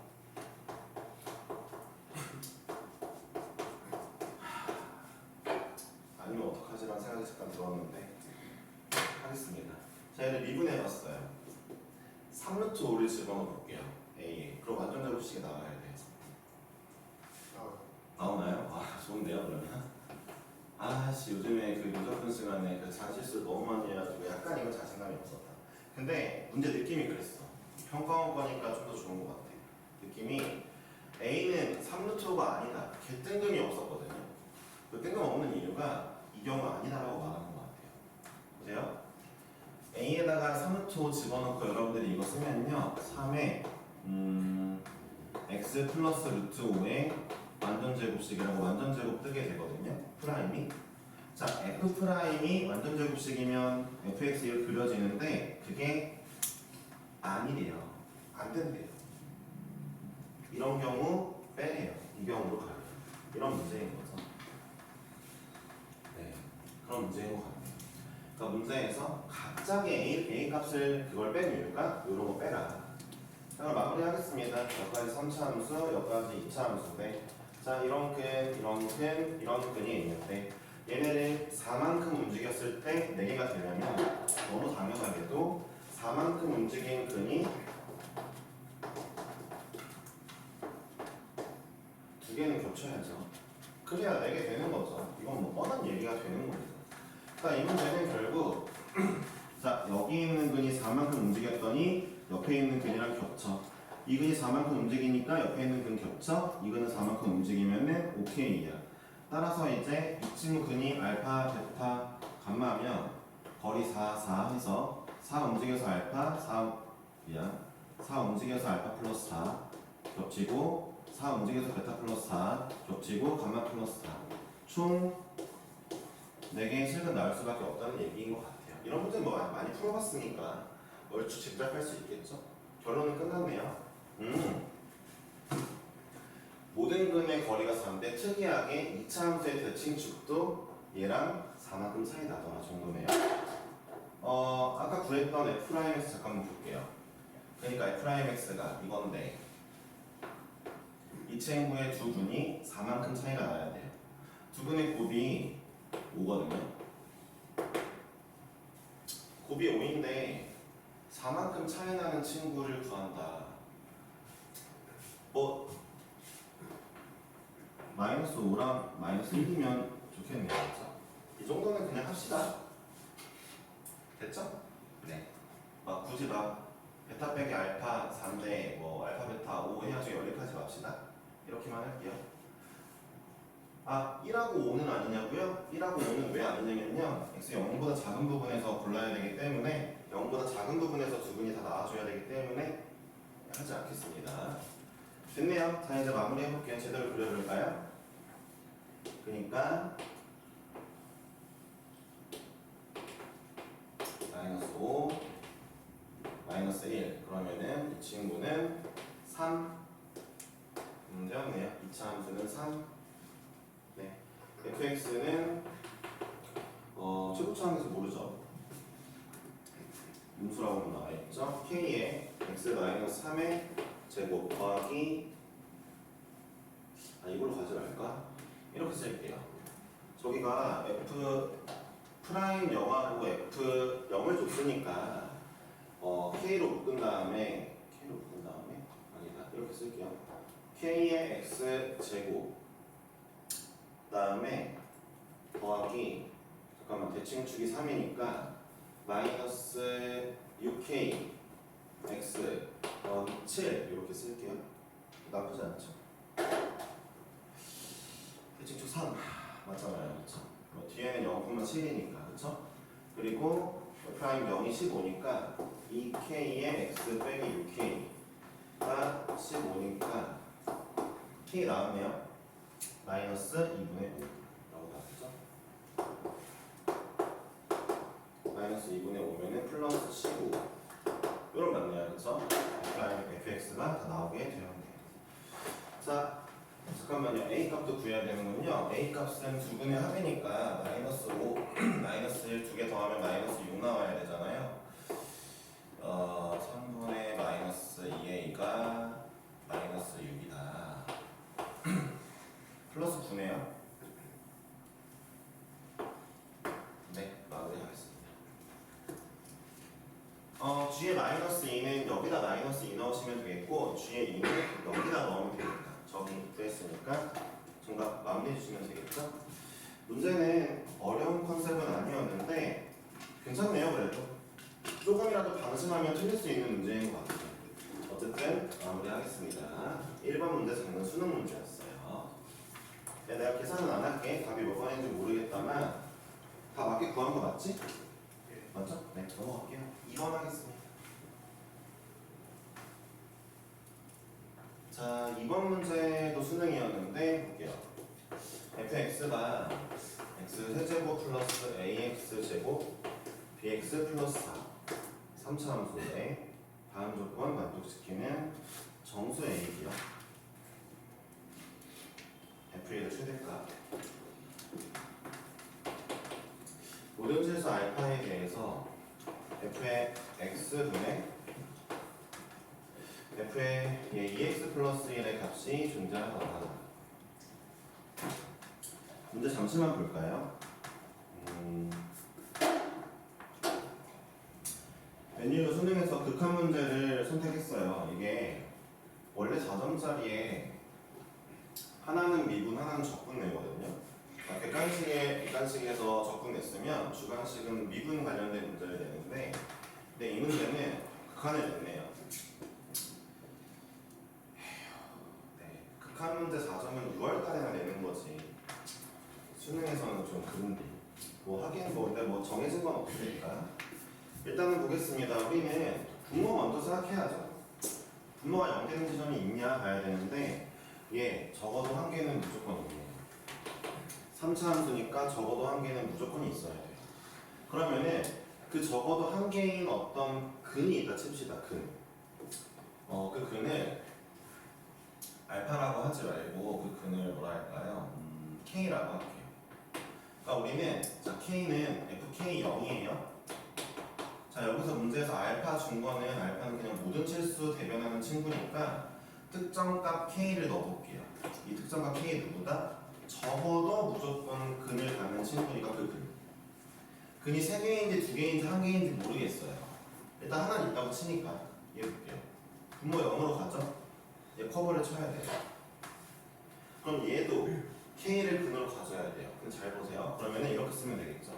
아니면 어떡하지라는 생각이 잠깐 들었는데 하겠습니다. 자 얘를 미분해 봤어요. 3루트 5를 집어넣어 볼게요. A에. 그럼 완전 제곱식이 나와야 돼요. 나오나요? 좋은데요 그러면? 요즘에 그 유석분 시간에 그 자실수를 너무 많이 해가지고 약간 이거 자신감이 없었다. 근데 문제 느낌이 그랬어. 평가원 거니까 좀 더 좋은 것 같아. 느낌이 A는 3루트가 아니다. 걔 뜬금이 없었거든요. 그 뜬금없는 이유가 이 경우 아니다라고 말하는 것 같아요. 보세요. A에다가 3루트 집어넣고 여러분들이 이거 쓰면요. 3에 x 플러스 루트 5의 완전제곱식이라고 완전제곱 뜨게 되거든요. 프라임이. 자, f 프라임이 완전제곱식이면 fx가 그려지는데 그게 아니래요. 안 된대요. 이런 경우 빼래요. 이 경우로 가요. 이런 문제인 거죠. 네, 그런 문제인 것 같아요. 그러니까 문제에서 갑자기 a 값을 그걸 뺀 이유가 이런 거 빼라. 자, 그럼 마무리하겠습니다. 여기까지 3차 함수, 여기까지 2차 함수인데 자, 이런 근이 있는데 얘네를 4만큼 움직였을 때 4개가 되려면 너무 당연하게도 4만큼 움직인 근이 2개는 겹쳐야죠. 그래야 4개 되는 거죠. 이건 뭐 뻔한 얘기가 되는 겁니다. 그러니까 이 문제는 결국 자, 여기 있는 근이 4만큼 움직였더니 옆에 있는 근이랑 겹쳐. 이 근이 4만큼 움직이니까 옆에 있는 근 겹쳐. 이 근은 4만큼 움직이면은 오케이야. 따라서 이제 이 친구 근이 알파, 베타, 감마하면 거리 4, 4 해서 4 움직여서 알파, 4 움직여서 알파 플러스 4 겹치고 4 움직여서 베타 플러스 4 겹치고 감마 플러스 4 총 4개의 실근 나올 수밖에 없다는 얘기인 것 같아요. 이런 문제 뭐 많이 풀어봤으니까 얼추 짐작할 수 있겠죠? 결론은 끝났네요. 모든 근의 거리가 4인데 특이하게 2차 함수의 대칭축도 얘랑 4만큼 차이 나더라 정도네요. 아까 구했던 F'X 잠깐만 볼게요. 그러니까 F'X가 이건데 이 친구의 두 근이 4만큼 차이가 나야 돼요. 두 근의 곱이 5거든요. 곱이 5인데 4만큼 차이 나는 친구를 구한다. 뭐 마이너스 5랑 마이너스 1이면 좋겠네요. 그렇죠? 이 정도는 그냥 합시다. 됐죠? 네. 막 굳이 막 베타 빼기 알파 3대 뭐 알파 베타 5 해가지고 연립하지 맙시다. 이렇게만 할게요. 아 1하고 5는 아니냐고요? 1하고 5는 왜 아니냐면요. x 0보다 작은 부분에서 골라야 되기 때문에 0보다 작은 부분에서 두 분이 다 나와줘야 되기 때문에 하지 않겠습니다. 됐네요. 자 이제 마무리 해볼게요. 제대로 그려볼까요? 그러니까 마이너스 5 마이너스 1 그러면은 이 친구는 3 되었네요. 2차 함수는 3 네. fx는 최고차 함수 모르죠? 음수라고 나와있죠? k에 x 마이너스 3의 제곱 더하기 이걸로 가지 말까? 이렇게 쓸게요. 저기가 f 프라임 영화로 f 0을 줬으니까 k로 묶은 다음에 아니다 이렇게 쓸게요. k의 x 제곱 다음에 더하기 잠깐만 대칭축이 3이니까 마이너스 6k x 더하기 7 이렇게 쓸게요. 나쁘지 않죠? 대칭축 3 맞잖아요, 그렇죠? 뒤에는 0,7이니까 그렇죠? 그리고 프라임 0이 15니까 2k의 x 빼기 6k가 15니까 k 나왔네요. 마이너스 2분의 5라고 나왔죠? 마이너스 2분의 5면은 플러스 15 이런 맞네요, 그렇죠? fx가 다 나오게 되었네요. 자, 잠깐만요. a 값도 구해야 되는군요. a 값은 두 분의 합이니까 마이너스 5, 마이너스 1 두 개 더하면 마이너스 6 나와야 되잖아요. 3분의 마이너스 2a가 마이너스 6이다. 플러스 9네요. 네, 마무리하겠습니다. G에 마이너스 2는 여기다 마이너스 2 넣으시면 되겠고 G에 2는 여기다 넣으면 되겠다. 저기 구했으니까 정답 마무리해 주시면 되겠죠? 문제는 어려운 컨셉은 아니었는데 괜찮네요. 그래도 조금이라도 방심하면 틀릴 수 있는 문제인 것 같아요. 어쨌든 마무리하겠습니다. 1번 문제 작는 수능 문제였어요. 네, 내가 계산은 안 할게. 답이 몇 번인지 모르겠다만 다 맞게 구한 거 맞지? 맞죠? 네, 넘어갈게요. 2번 하겠습니다. 자, 2번 문제도 수능이었는데 볼게요. fx가 x 세제곱 플러스 ax 제곱 bx 플러스 4 3차 함수에 다음 조건 만족시키는 정수 a이요. f의 최대값 모든 실수 알파에 대해서 f의 x분의 f의 2x 플러스 1의 값이 존재하다. 문제 잠시만 볼까요? 웬일로 수능에서 극한 문제를 선택했어요. 이게 원래 4점짜리에 하나는 미분, 하나는 적분 내거든요. 객관식에서 적분 냈으면 주관식은 미분 관련된 문제를 내는데 근데 이 문제는 극한을 냈네요. 극한 문제 4점은 6월달에나 내는 거지. 수능에서는 좀 그런데 뭐 하긴 근데 정해진 건 없으니까 일단은 보겠습니다. 우리는 분모 먼저 생각해야죠. 분모가 0 되는 지점이 있냐 봐야 되는데 적어도 한 개는 무조건 있네요. 3차 함수니까 적어도 한 개는 무조건 있어야 돼요. 그러면은 그 적어도 한 개인 어떤 근이 있다 칩시다. 근. 그 근을 알파라고 하지 말고 그 근을 뭐라 할까요? K라고 할게요. 그러니까 우리는 자 K는 FK0이에요. 자 여기서 문제에서 알파 준 거는 알파는 그냥 모든 실수 대변하는 친구니까 특정값 K를 넣어볼게요. 이 특정값 K 누구다? 적어도 무조건 근을 갖는 친구니까 그 근. 근이 3개인지 2개인지 1개인지 모르겠어요. 일단 하나는 있다고 치니까 얘 볼게요. 분모 0으로 가죠? 얘 커버를 쳐야 돼요. 그럼 얘도 K를 근으로 가져야 돼요. 그럼 잘 보세요. 그러면은 이렇게 쓰면 되겠죠.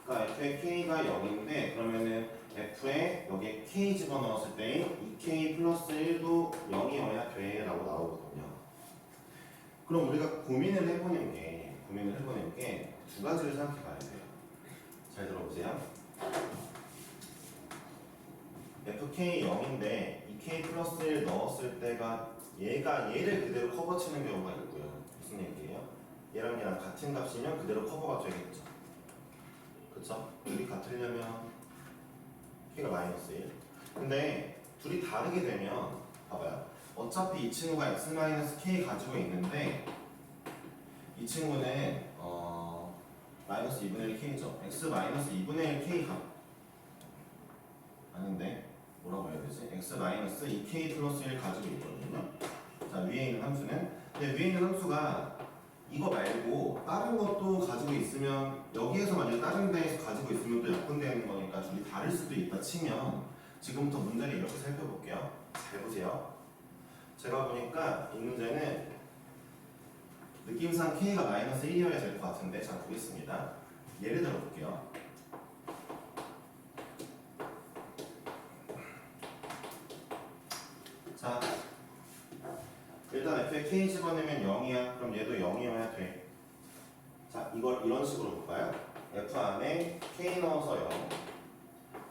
그러니까 f의 K가 0인데 그러면은 F에 여기에 K 집어넣었을 때 2K 플러스 1도 0이어야 돼 라고 나오거든요. 그럼 우리가 고민을 해보는 게 두 가지를 생각해 봐야 돼요. 잘 들어보세요. FK 0인데 2K 플러스 1 넣었을 때가 얘를 그대로 커버 치는 경우가 있고요. 무슨 얘기예요? 얘랑 같은 값이면 그대로 커버가 되겠죠. 그쵸? 둘이 같으려면 K가 마이너스 1. 근데 둘이 다르게 되면 봐봐요. 어차피 이 친구가 x 마이너스 K 가지고 있는데 이 친구는 마이너스 2분의 1 K죠. x 마이너스 2분의 1 K 값 아닌데 뭐라고 해야 되지? x 마이너스 2K 플러스 1 가지고 있거든요. 자, 위에 있는 함수는 근데 위에 있는 함수가 이거 말고 다른 것도 가지고 있으면 여기에서 만약 다른 데에서 가지고 있으면 또 약분되는 거니까 둘이 다를 수도 있다 치면 지금부터 문제를 이렇게 살펴볼게요. 잘 보세요. 제가 보니까 이 문제는 느낌상 K가 마이너스 1이어야 될 것 같은데 자 보겠습니다. 예를 들어 볼게요. 자 일단 F에 K 집어넣으면 0이야. 그럼 얘도 0이어야 돼. 자 이걸 이런 식으로 볼까요? F 안에 K 넣어서 0.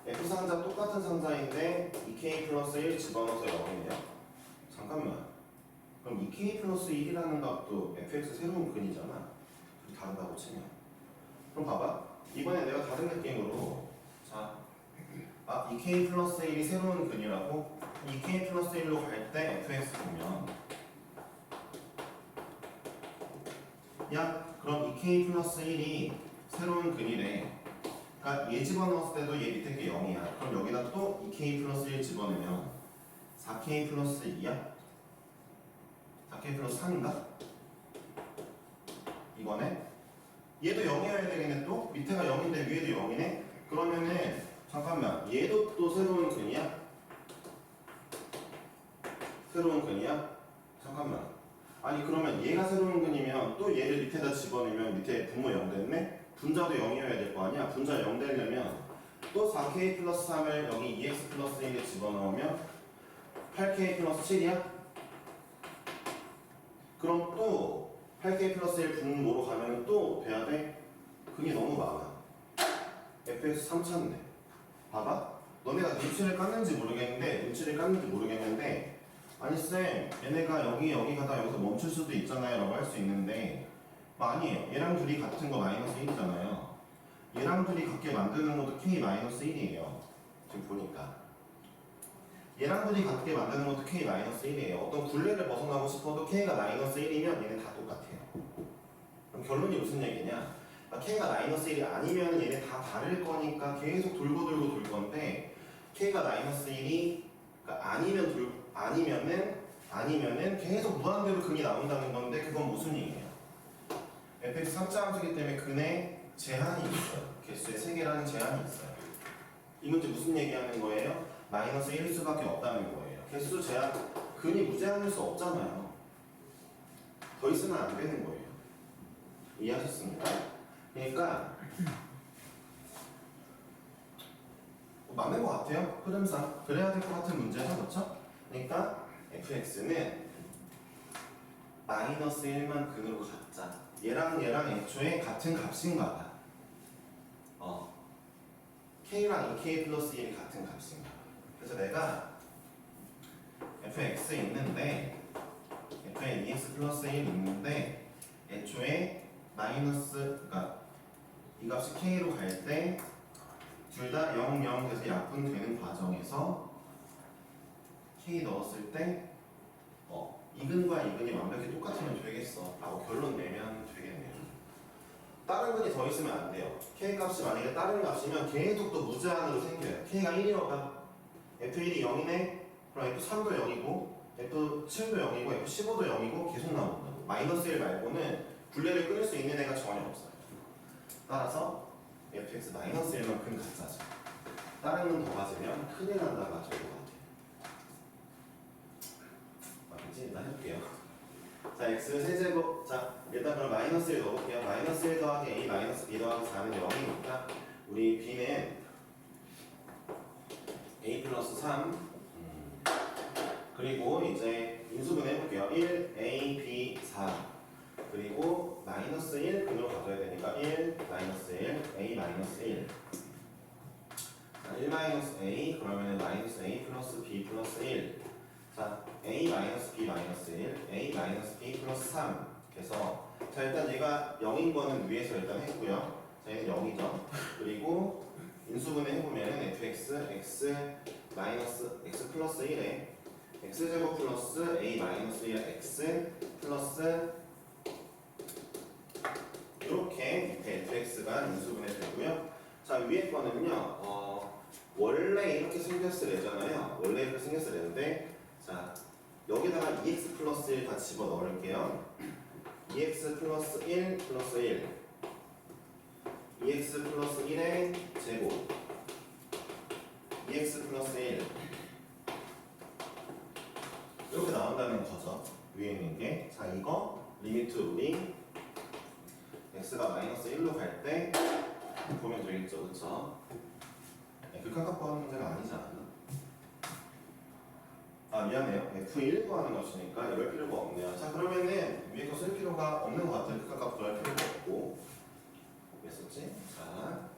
F 상자 똑같은 상자인데 2K 플러스 1 집어넣어서 0이네요. 잠깐만. 그럼 2K 플러스 1이라는 값도 fx 새로운 근이잖아. 좀 다르다고 치면. 그럼 봐봐. 이번에 내가 다른 느낌으로 자, 2K 플러스 1이 새로운 근이라고 2K 플러스 1로 갈 때 fx 보면 야, 그럼 2K 플러스 1이 새로운 근이래. 그러니까 얘 집어넣었을 때도 얘 밑에 게 0이야. 그럼 여기다 또 2K 플러스 1 집어넣으면 4K 플러스 2야? 4K 플러스 3인가? 이거네? 얘도 0이어야 되겠네 또? 밑에가 0인데 위에도 0이네? 그러면은 잠깐만 얘도 또 새로운 근이야? 새로운 근이야? 잠깐만 아니 그러면 얘가 새로운 근이면 또 얘를 밑에다 집어넣으면 밑에 분모 0 됐네? 분자도 0이어야 될 거 아니야? 분자 0 되려면 또 4K 플러스 3을 여기 2X 플러스 1에 집어넣으면 8K 플러스 7이야? 그럼 또 8K 플러스 1 분모로 가면 또 돼야 돼? 그게 너무 많아. fx 3 찾네. 봐봐. 너네가 눈치를 깠는지 모르겠는데 아니 쌤 얘네가 여기 가다 여기서 멈출 수도 있잖아요 라고 할 수 있는데 아니에요. 얘랑 둘이 같은 거 마이너스 1이잖아요. 얘랑 둘이 같게 만드는 것도 K 마이너스 1이에요. 지금 보니까 얘랑 둘이 같게 만드는 것도 K 마이너스 1이에요. 어떤 굴레를 벗어나고 싶어도 K가 마이너스 1이면 얘네 다 똑같아요. 그럼 결론이 무슨 얘기냐? K가 마이너스 1이 아니면 얘네 다 다를 거니까 계속 돌고 돌 건데 K가 마이너스 1이 그러니까 아니면은 계속 무한대로 근이 나온다는 건데 그건 무슨 얘기예요? fx 3차 함수이기 때문에 근에 제한이 있어요. 개수의 3개라는 제한이 있어요. 이 문제 무슨 얘기하는 거예요? 마이너스 1일 수밖에 없다는 거예요. 개수 제한, 근이 무제한일 수 없잖아요. 더 있으면 안 되는 거예요. 이해하셨습니까? 그러니까 맞는 것 같아요. 흐름상 그래야 될 것 같은 문제죠, 그렇죠? 그러니까 fx는 마이너스 1만 근으로 갖자. 얘랑 애초에 같은 값인가 봐. k랑 2k 플러스 1이 같은 값인가 봐. 그래서 내가 fx 있는데 f에 2x 플러스 1 있는데 애초에 마이너스 그러니까 이 값이 k로 갈 때 둘 다 0, 0 돼서 약분되는 과정에서 k 넣었을 때 이근과 이근이 완벽히 똑같으면 되겠어 라고 결론 내면 되겠네요. 다른 근이 더 있으면 안 돼요. k 값이 만약에 다른 값이면 계속 또 무제한으로 생겨요. k가 1이어가 f1이 0이네 그럼 f3도 0이고 f7도 0이고 f15도 0이고 계속 나온다고. 마이너스 1 말고는 굴레를 끊을 수 있는 애가 전혀 없어요. 따라서 fx 마이너스 1만 근 갖자죠. 다른 건 더 가지면 큰일 난다 가지고 것 같아. 맞겠지? 일단 해볼게요. 자, x 세제곱. 자, 일단 그럼 마이너스 1 넣어볼게요. 마이너스 1 더하기 a 마이너스 b 더하기 4는 0이니까 우리 b는 a 플러스 3 그리고 이제 인수분 해볼게요. 1 a b 4 그리고 마이너스 1 근으로 가져야 되니까 1 마이너스 1 a 마이너스 1 자, 1 마이너스 a 그러면은 마이너스 a 플러스 b 플러스 1 자, a 마이너스 b 마이너스 1 a 마이너스 b 플러스 3 그래서 자 일단 얘가 0인 거는 위에서 일단 했고요. 자 얘는 0이죠. 그리고 인수분해 해보면은 fx x 마이너스 x 플러스 1에 x제곱 플러스 a 마이너스 1 x 플러스 이렇게 fx가 인수분해 되고요. 자 위에 거는요 원래 이렇게 생겼을 애잖아요. 원래 이렇게 생겼을 애인데 자 여기다가 2x 플러스 1 다 집어 넣을게요. 2x 플러스 1 플러스 1 2x 플러스 1의 제곱 2x 플러스 1 이렇게 나온다는 거죠. 위에 있는 게. 자 이거 리미트 우리 x가 마이너스 1로 갈 때 보면 되겠죠. 그쵸? 극한값 문제가 아니지 않았나? 아 미안해요. F1 구하는 것이니까 이럴 필요가 없네요. 자 그러면은 위에 거 쓸 필요가 없는 것 같아요. 극한값 구할 필요가 없고 왜 썼지? 자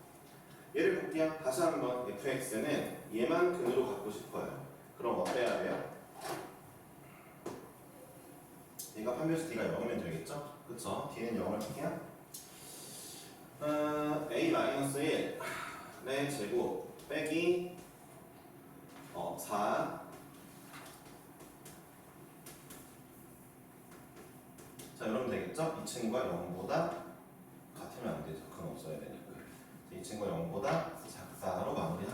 얘를 볼게요. 다시 한번 fx는 얘만 근으로 갖고 싶어요. 그럼 어때야 돼요? 얘가 판별식 d가 0이면 되겠죠? 그쵸? d는 0을 할게요. a-1의 제곱 빼기 4 자 이러면 되겠죠? 이 친구가 0보다 같으면 안 되죠. 그건 없어야 되니까 이 친구가 0보다 작다로 마무리하겠습니다.